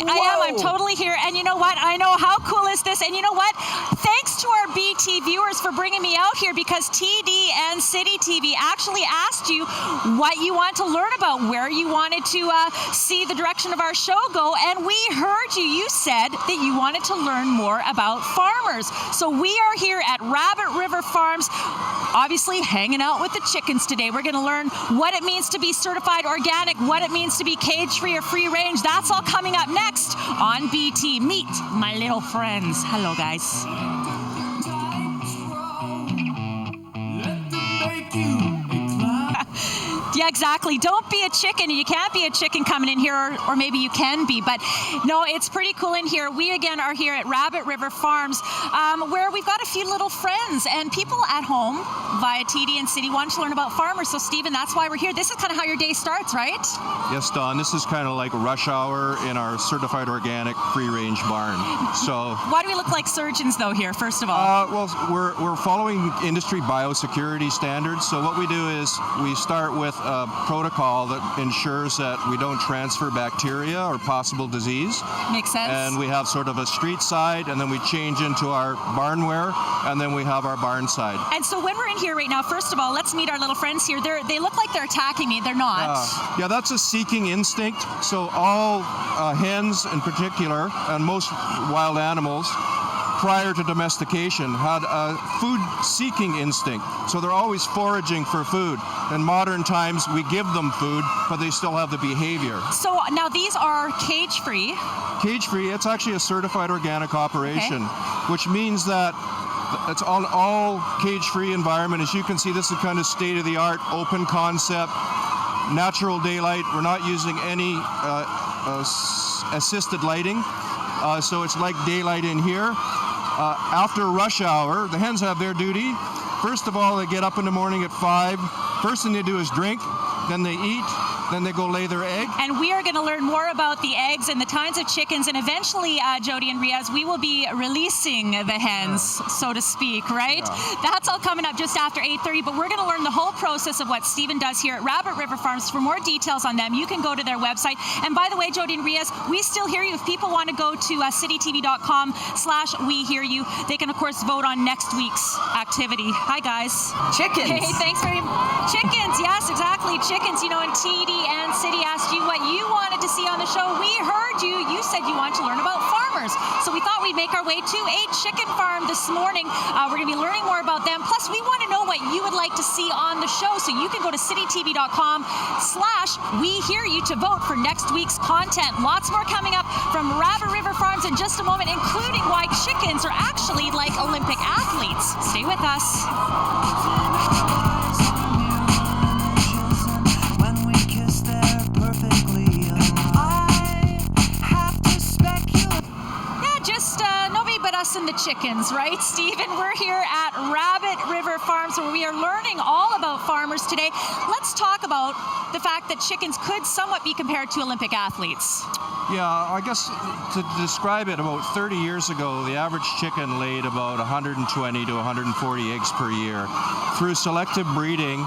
I am. I'm totally here. And you know what? I know, how cool is this? And you know what? Thanks to our BT viewers for bringing me out here, because TD and Citytv actually asked you what you want to learn about, where you wanted to see the direction of our show go. And we heard you. You said that you wanted to learn more about farmers. So we are here at Rabbit River Farms, obviously hanging out with the chickens today. We're going to learn what it means to be certified organic, what it means to be cage-free or free-range. That's all coming up next on BT. Meet my little friends. Hello, guys. Yeah, exactly. Don't be a chicken. You can't be a chicken coming in here, or maybe you can be. But no, it's pretty cool in here. We, again, are here at Rabbit River Farms, where we've got a few little friends and people at home via TD and City wanting to learn about farmers. So, Stephen, that's why we're here. This is kind of how your day starts, right? Yes, Dawn. This is kind of like rush hour in our certified organic free-range barn. So, why do we look like surgeons, though, here, first of all? Well, we're following industry biosecurity standards. So what we do is we start with a protocol that ensures that we don't transfer bacteria or possible disease. Makes sense. And we have sort of a street side, and then we change into our barnware, and then we have our barn side. And so when we're in here right now, first of all, let's meet our little friends here. They look like they're attacking me. They're not. Yeah, that's a seeking instinct. So all hens in particular, and most wild animals, prior to domestication, had a food-seeking instinct. So they're always foraging for food. In modern times, we give them food, but they still have the behavior. So now these are cage-free. Cage-free, it's actually a certified organic operation, which means that it's on all cage-free environment. As you can see, this is kind of state-of-the-art, open concept, natural daylight. We're not using any assisted lighting. So it's like daylight in here. After rush hour, the hens have their duty. First of all, they get up in the morning at 5. First thing they do is drink, then they eat, then they go lay their egg. And we are going to learn more about the eggs and the kinds of chickens, and eventually, Jody and Riaz, we will be releasing the hens, so to speak, right? Yeah. That's all coming up just after 8:30, but we're going to learn the whole process of what Stephen does here at Rabbit River Farms. For more details on them, you can go to their website. And by the way, Jody and Riaz, we still hear you. If people want to go to citytv.com/wehearyou, they can, of course, vote on next week's activity. Hi, guys. Chickens. Hey, thanks very much. Chickens, yes, exactly. Chickens, you know, and TD and City asked you what you wanted to see on the show. We heard you. You said you wanted to learn about farmers. So we thought we'd make our way to a chicken farm this morning. We're going to be learning more about them. Plus, we want to know what you would like to see on the show. So you can go to citytv.com/wehearyou to vote for next week's content. Lots more coming up from Rabbit River Farms in just a moment, including why chickens are actually like Olympic athletes. Stay with us. Us and the chickens, right, Stephen? We're here at Rabbit River Farms, where we are learning all about farmers today. Let's talk about the fact that chickens could somewhat be compared to Olympic athletes. Yeah, I guess to describe it, about 30 years ago, the average chicken laid about 120 to 140 eggs per year. Through selective breeding,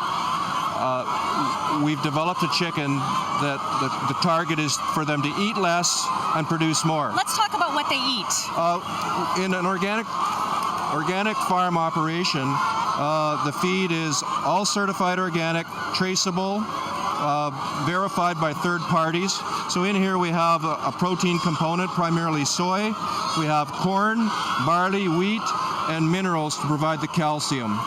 we've developed a chicken that the target is for them to eat less and produce more. Let's talk about what they eat. In an organic farm operation, the feed is all certified organic, traceable, verified by third parties. So in here we have a protein component, primarily soy. We have corn, barley, wheat, and minerals to provide the calcium.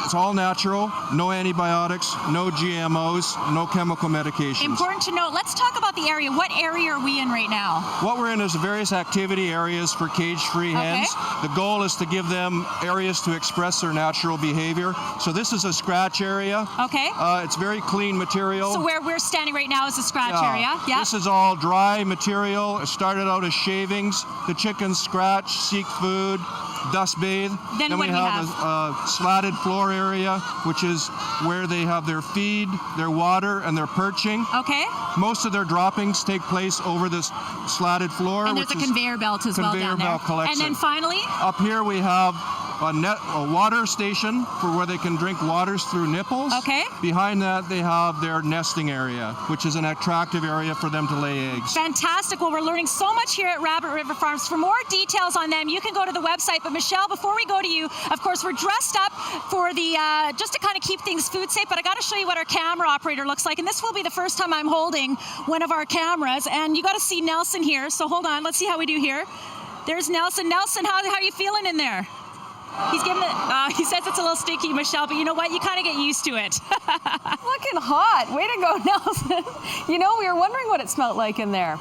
It's all natural, no antibiotics, no GMOs, no chemical medications. Important to note. Let's talk about the area. What area are we in right now? What we're in is various activity areas for cage-free hens. The goal is to give them areas to express their natural behavior. So this is a scratch area. Okay. It's very clean material. So where we're standing right now is the scratch area. Yeah. This is all dry material. It started out as shavings. The chickens scratch, seek food, dust bathe. Then we have a slatted floor area, which is where they have their feed, their water, and their perching. Okay. Most of their droppings take place over this slatted floor. And there's a conveyor belt as well down there. Conveyor belt collects And then finally? Up here we have a water station for where they can drink waters through nipples. Okay. Behind that, they have their nesting area, which is an attractive area for them to lay eggs. Fantastic. Well, we're learning so much here at Rabbit River Farms. For more details on them, you can go to the website. But Michelle, before we go to you, of course, we're dressed up for the, just to kind of keep things food safe, but I got to show you what our camera operator looks like. And this will be the first time I'm holding one of our cameras. And you got to see Nelson here. So hold on, let's see how we do here. There's Nelson. Nelson, how are you feeling in there? He's giving it, he says it's a little sticky, Michelle, but you know what? You kind of get used to it. Looking hot. Way to go, Nelson. You know, we were wondering what it smelled like in there.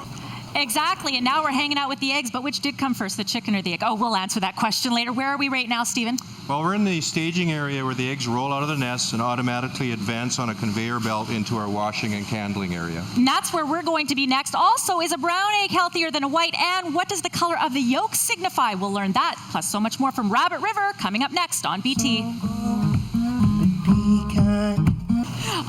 Exactly, and now we're hanging out with the eggs, but which did come first, the chicken or the egg? Oh, we'll answer that question later. Where are we right now, Stephen? Well, we're in the staging area where the eggs roll out of the nest and automatically advance on a conveyor belt into our washing and candling area. And that's where we're going to be next. Also, is a brown egg healthier than a white? And what does the color of the yolk signify? We'll learn that, plus so much more from Rabbit River, coming up next on BT.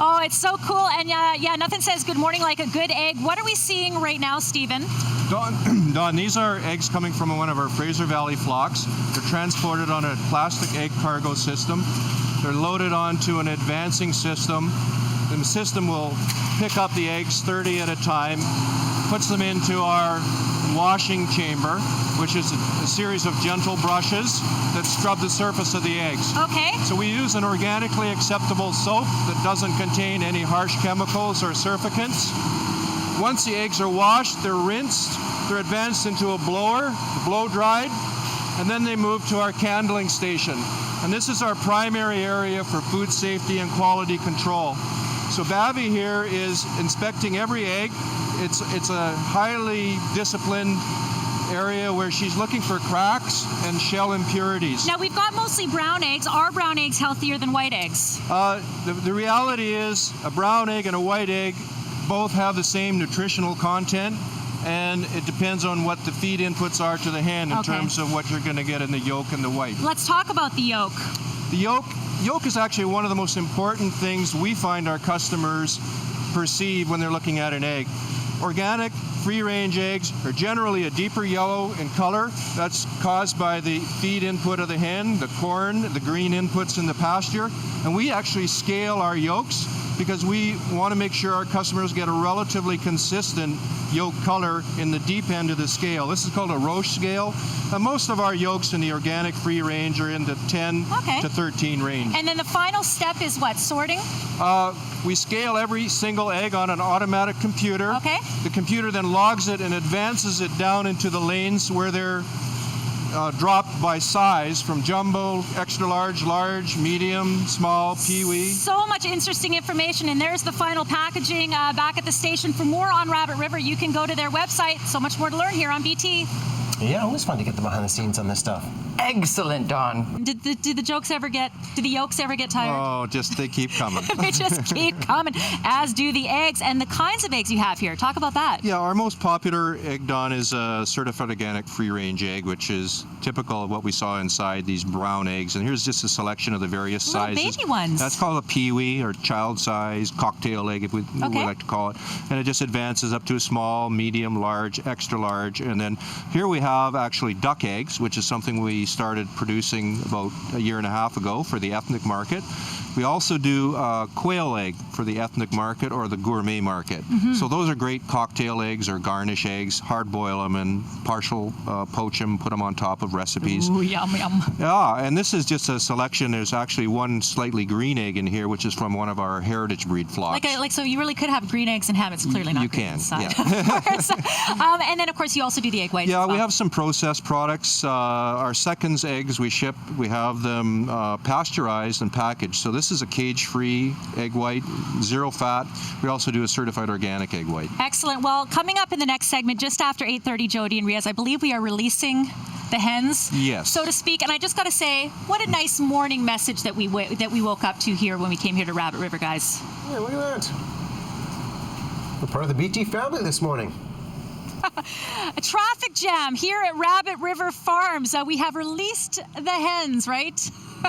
Oh, it's so cool. And yeah, nothing says good morning like a good egg. What are we seeing right now, Stephen? Don, these are eggs coming from one of our Fraser Valley flocks. They're transported on a plastic egg cargo system. They're loaded onto an advancing system. The system will pick up the eggs 30 at a time, puts them into our washing chamber, which is a series of gentle brushes that scrub the surface of the eggs. Okay. So we use an organically acceptable soap that doesn't contain any harsh chemicals or surfactants. Once the eggs are washed, they're rinsed, they're advanced into a blower, blow dried, and then they move to our candling station. And this is our primary area for food safety and quality control. So Babby here is inspecting every egg. It's a highly disciplined area where she's looking for cracks and shell impurities. Now, we've got mostly brown eggs. Are brown eggs healthier than white eggs? The reality is a brown egg and a white egg both have the same nutritional content, and it depends on what the feed inputs are to the hen in terms of what you're going to get in the yolk and the white. Let's talk about the yolk. The yolk is actually one of the most important things we find our customers perceive when they're looking at an egg. Organic, free-range eggs are generally a deeper yellow in color. That's caused by the feed input of the hen, the corn, the green inputs in the pasture. And we actually scale our yolks because we want to make sure our customers get a relatively consistent yolk color in the deep end of the scale. This is called a Roche scale. Most of our yolks in the organic free range are in the 10 to 13 range. And then the final step is what, sorting? We scale every single egg on an automatic computer. Okay. The computer then logs it and advances it down into the lanes where they're dropped by size from jumbo, extra large, large, medium, small, peewee. So much interesting information, and there's the final packaging back at the station. For more on Rabbit River, you can go to their website. So much more to learn here on BT. Yeah, always fun to get the behind the scenes on this stuff. Excellent, Don. Do the yolks ever get tired? Oh, they keep coming. They just keep coming, as do the eggs and the kinds of eggs you have here. Talk about that. Yeah, our most popular egg, Don, is a certified organic free-range egg, which is typical of what we saw inside these brown eggs. And here's just a selection of the various sizes. Little baby ones. That's called a peewee, or child-size cocktail egg, if we like to call it. And it just advances up to a small, medium, large, extra large. And then here we have actually duck eggs, which is something we started producing about a year and a half ago for the ethnic market. We also do quail egg for the ethnic market or the gourmet market. So those are great cocktail eggs or garnish eggs. Hard boil them and partial poach them, put them on top of recipes. Ooh, yum, yum. Yeah, and this is just a selection. There's actually one slightly green egg in here, which is from one of our heritage breed flocks. So you really could have green eggs and ham. It's clearly not. You green can, inside. yeah. Of course. And then, of course, you also do the egg whites. Yeah, as well. we have some processed products. Our seconds eggs we ship, we have them pasteurized and packaged. So this is a cage-free egg white, 0 fat. We also do a certified organic egg white. Excellent. Well, coming up in the next segment, just after 8:30, Jody and Riaz, I believe we are releasing the hens, yes, so to speak. And I just got to say, what a nice morning message that we woke up to here when we came here to Rabbit River, guys. Yeah, look at that. We're part of the BT family this morning. A traffic jam here at Rabbit River Farms. We have released the hens, right?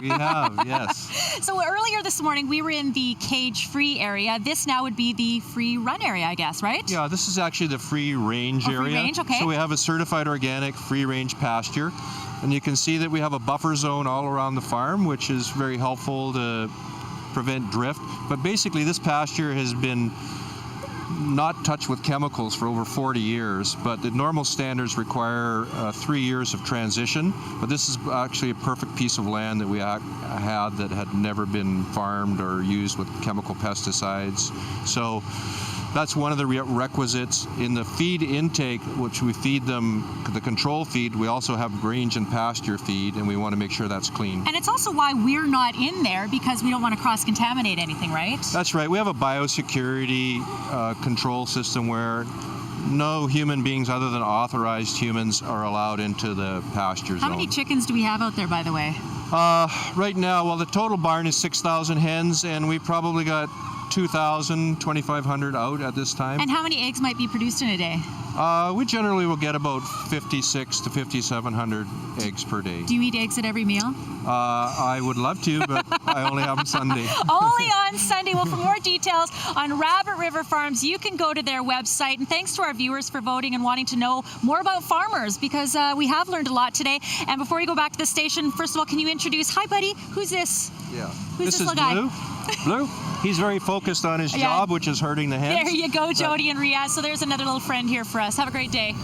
We have, yes. So earlier this morning, we were in the cage-free area. This now would be the free-run area, I guess, right? Yeah, this is actually the free-range area. Free-range, okay. So we have a certified organic free-range pasture. And you can see that we have a buffer zone all around the farm, which is very helpful to prevent drift. But basically, this pasture has been not touched with chemicals for over 40 years, but the normal standards require 3 years of transition. But this is actually a perfect piece of land that we had that had never been farmed or used with chemical pesticides. So that's one of the requisites. In the feed intake, which we feed them, the control feed, we also have range and pasture feed, and we want to make sure that's clean. And it's also why we're not in there, because we don't want to cross-contaminate anything, right? That's right. We have a biosecurity control system where no human beings other than authorized humans are allowed into the pasture zone. How many chickens do we have out there, by the way? Right now, well, the total barn is 6,000 hens, and we probably got 2,000, 2,500 out at this time. And how many eggs might be produced in a day? We generally will get about 56 to 5,700 eggs per day. Do you eat eggs at every meal? I would love to, but I only have them Sunday. Only on Sunday. Well, for more details on Rabbit River Farms, you can go to their website. And thanks to our viewers for voting and wanting to know more about farmers, because we have learned a lot today. And before we go back to the station, first of all, can you introduce, hi buddy, who's this? Yeah. Who's this this is little guy? Blue. He's very focused on his job, which is herding the hens. There you go, Jody and Riaz. So there's another little friend here for us. Have a great day.